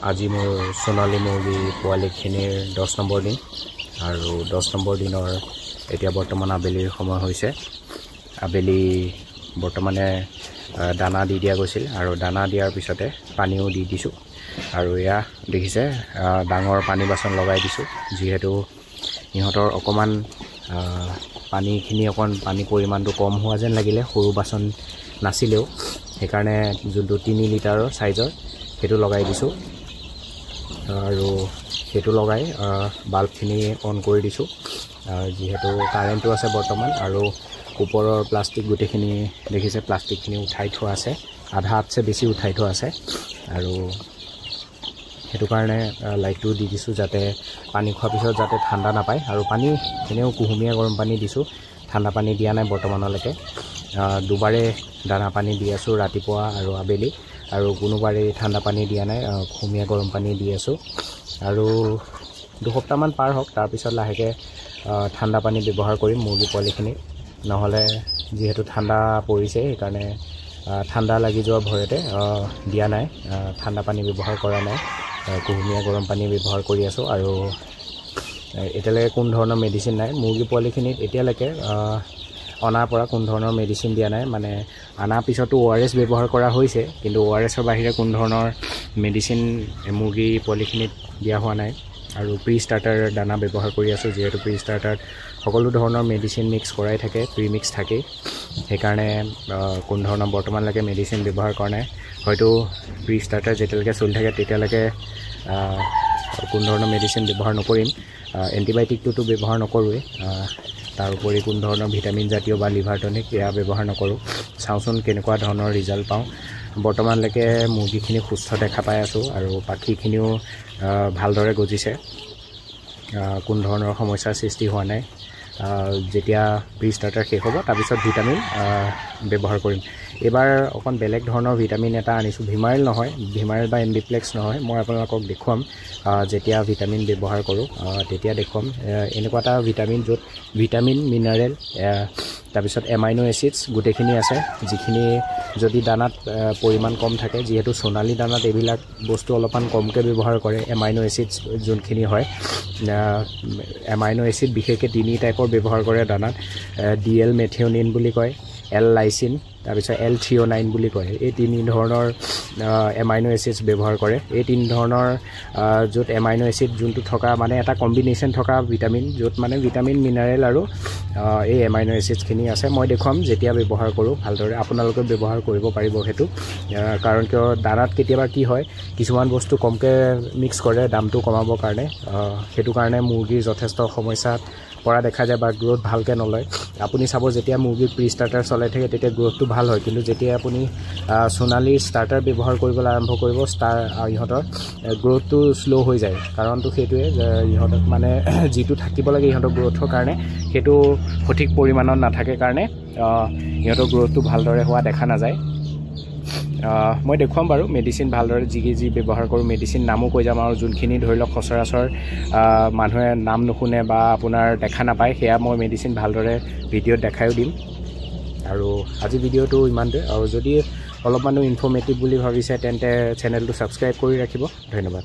আজি মোৰ সোণালী মুৰ্গী পোৱালিখিনিৰ 10 নম্বৰ দিন আৰু 10 নম্বৰ দিনৰ এতিয়া বৰ্তমান আবেলিৰ সময় হৈছে। আবেলি বৰ্তমানে দানা দি দিয়া গৈছিল আৰু দানা দিয়াৰ পিছতে পানীও দি দিছোঁ আৰু এয়া দেখিছে ডাঙৰ পানী বাচন লগাই দিছোঁ, যিহেতু ইহঁতৰ অকণমান পানীখিনি পানী পৰিমাণটো কম হোৱা যেন লাগিলে, সৰু বাচন নাছিলেও সেইকাৰণে যোনটো 3 লিটাৰৰ চাইজৰ সেইটো লগাই দিছোঁ আৰু সেইটো লগাই বাল্বখিনি অন কৰি দিছোঁ। যিহেতু কাৰেণ্টটো আছে বৰ্তমান আৰু ওপৰৰ প্লাষ্টিক গোটেইখিনি দেখিছে, প্লাষ্টিকখিনি উঠাই থোৱা আছে, আধাতছে বেছি উঠাই থোৱা আছে আৰু সেইটো কাৰণে লাইটটো দি দিছোঁ যাতে পানী খোৱাৰ পিছত যাতে ঠাণ্ডা নাপায়। আৰু পানী এনেও কুহুমীয়া গৰম পানী দিছোঁ, ঠাণ্ডা পানী দিয়া নাই বৰ্তমানলৈকে। দুবাৰে দানা পানী দি আছোঁ, ৰাতিপুৱা আৰু আবেলি, আৰু কোনোবাৰে ঠাণ্ডা পানী দিয়া নাই, কুহুমীয়া গৰম পানী দি আছোঁ। আৰু 2 সপ্তাহমান পাৰ হওক, তাৰপিছত লাহেকৈ ঠাণ্ডা পানী ব্যৱহাৰ কৰিম মুৰ্গী পোৱালিখিনি। নহ'লে যিহেতু ঠাণ্ডা পৰিছে সেইকাৰণে ঠাণ্ডা লাগি যোৱাৰ ভয়তে দিয়া নাই, ঠাণ্ডা পানী ব্যৱহাৰ কৰা নাই, কুহুমীয়া গৰম পানী ব্যৱহাৰ কৰি আছোঁ। আৰু এতিয়ালৈকে কোনো ধৰণৰ মেডিচিন নাই মুৰ্গী পোৱালিখিনিত, এতিয়ালৈকে অনাৰ পৰা কোনো ধৰণৰ মেডিচিন দিয়া নাই। মানে অনাৰ পিছতো ORS ব্যৱহাৰ কৰা হৈছে, কিন্তু ORSৰ বাহিৰে কোনো ধৰণৰ মেডিচিন মুৰ্গী পোৱালিখিনিত দিয়া হোৱা নাই। আৰু প্ৰি ষ্টাৰ্টাৰ দানা ব্যৱহাৰ কৰি আছোঁ, যিহেতু প্ৰি ষ্টাৰ্টাৰত সকলো ধৰণৰ মেডিচিন মিক্স কৰাই থাকে, প্ৰি মিক্স থাকেই, সেইকাৰণে কোনো ধৰণৰ বৰ্তমানলৈকে মেডিচিন ব্যৱহাৰ কৰা নাই। হয়তো প্ৰি ষ্টাৰ্টাৰ যেতিয়ালৈকে চলি থাকে তেতিয়ালৈকে কোনো ধৰণৰ মেডিচিন ব্যৱহাৰ নকৰিম। এণ্টিবায়'টিকটোতো ব্যৱহাৰ নকৰোঁৱেই, তাৰোপৰি কোনো ধৰণৰ ভিটামিন জাতীয় বা লিভাৰ টনিক এয়া ব্যৱহাৰ নকৰোঁ। চাওঁচোন কেনেকুৱা ধৰণৰ ৰিজাল্ট পাওঁ। বৰ্তমানলৈকে মুৰ্গীখিনি সুস্থ দেখা পাই আছোঁ আৰু পাখিখিনিও ভালদৰে গজিছে, কোনো ধৰণৰ সমস্যাৰ সৃষ্টি হোৱা নাই। যেতিয়া প্ৰি ষ্টাৰ্টাৰ শেষ হ'ব তাৰপিছত ভিটামিন ব্যৱহাৰ কৰিম। এইবাৰ অকণ বেলেগ ধৰণৰ ভিটামিন এটা আনিছোঁ, ভিমাৰেল নহয়, ভিমাৰেল বা এমবিপ্লেক্স নহয়, মই আপোনালোকক দেখুৱাম যেতিয়া ভিটামিন ব্যৱহাৰ কৰোঁ তেতিয়া দেখুৱাম। এনেকুৱা এটা ভিটামিন য'ত ভিটামিন, মিনাৰেল, তাৰপিছত এমাইনো এচিডছ গোটেইখিনি আছে, যিখিনি যদি দানাত পৰিমাণ কম থাকে, যিহেতু সোণালী দানাত এইবিলাক বস্তু অলপমান কমকৈ ব্যৱহাৰ কৰে। এমাইনো এচিডছ যোনখিনি হয়, এমাইনো এচিড বিশেষকৈ 3 টাইপৰ ব্যৱহাৰ কৰে দানাত, DL মেথিঅনিন বুলি কয়, L লাইচিন, তাৰপিছত L থ্ৰিঅ'নাইন বুলি কয়। এই 3 ধৰণৰ এমাইনো এচিডছ ব্যৱহাৰ কৰে। এই 3 ধৰণৰ য'ত এমাইনো এচিড যোনটো থকা মানে এটা কম্বিনেশ্যন থকা ভিটামিন, য'ত মানে ভিটামিন, মিনাৰেল আৰু এই এমাইনো এচিডছখিনি আছে। মই দেখুৱাম যেতিয়া ব্যৱহাৰ কৰোঁ ভালদৰে, আপোনালোকে ব্যৱহাৰ কৰিব পাৰিব সেইটো। কাৰণ কিয় দানাত কেতিয়াবা কি হয়, কিছুমান বস্তু কমকৈ মিক্স কৰে দামটো কমাবৰ কাৰণে, সেইটো কাৰণে মুৰ্গীৰ যথেষ্ট সমস্যাত পৰা দেখা যায় বা গ্ৰ'থ ভালকৈ নলয়। আপুনি চাব যেতিয়া মুৰ্গীৰ প্ৰি ষ্টাৰ্টাৰ চলাই থাকে তেতিয়া গ্ৰ'থটো ভাল হয়, কিন্তু যেতিয়া আপুনি সোণালী ষ্টাৰ্টাৰ ব্যৱহাৰ কৰিবলৈ আৰম্ভ কৰিব ইহঁতৰ গ্ৰ'থটো শ্ল' হৈ যায়। কাৰণটো সেইটোৱে যে ইহঁতক মানে যিটো থাকিব লাগে ইহঁতৰ গ্ৰ'থৰ কাৰণে সেইটো সঠিক পৰিমাণত নাথাকে কাৰণে ইহঁতৰ গ্ৰ'থটো ভালদৰে হোৱা দেখা নাযায়। মই দেখুৱাম বাৰু মেডিচিন ভালদৰে যি ব্যৱহাৰ কৰোঁ, মেডিচিন নামো কৈ যাম, আৰু যোনখিনি ধৰি লওক সচৰাচৰ মানুহে নাম নুশুনে বা আপোনাৰ দেখা নাপায় সেয়া মই মেডিচিন ভালদৰে ভিডিঅ'ত দেখায়ো দিম। আৰু আজি ভিডিঅ'টো ইমানটোৱে, আৰু যদি অলপমানো ইনফৰ্মেটিভ বুলি ভাবিছে তেন্তে চেনেলটো ছাবস্ক্ৰাইব কৰি ৰাখিব। ধন্যবাদ।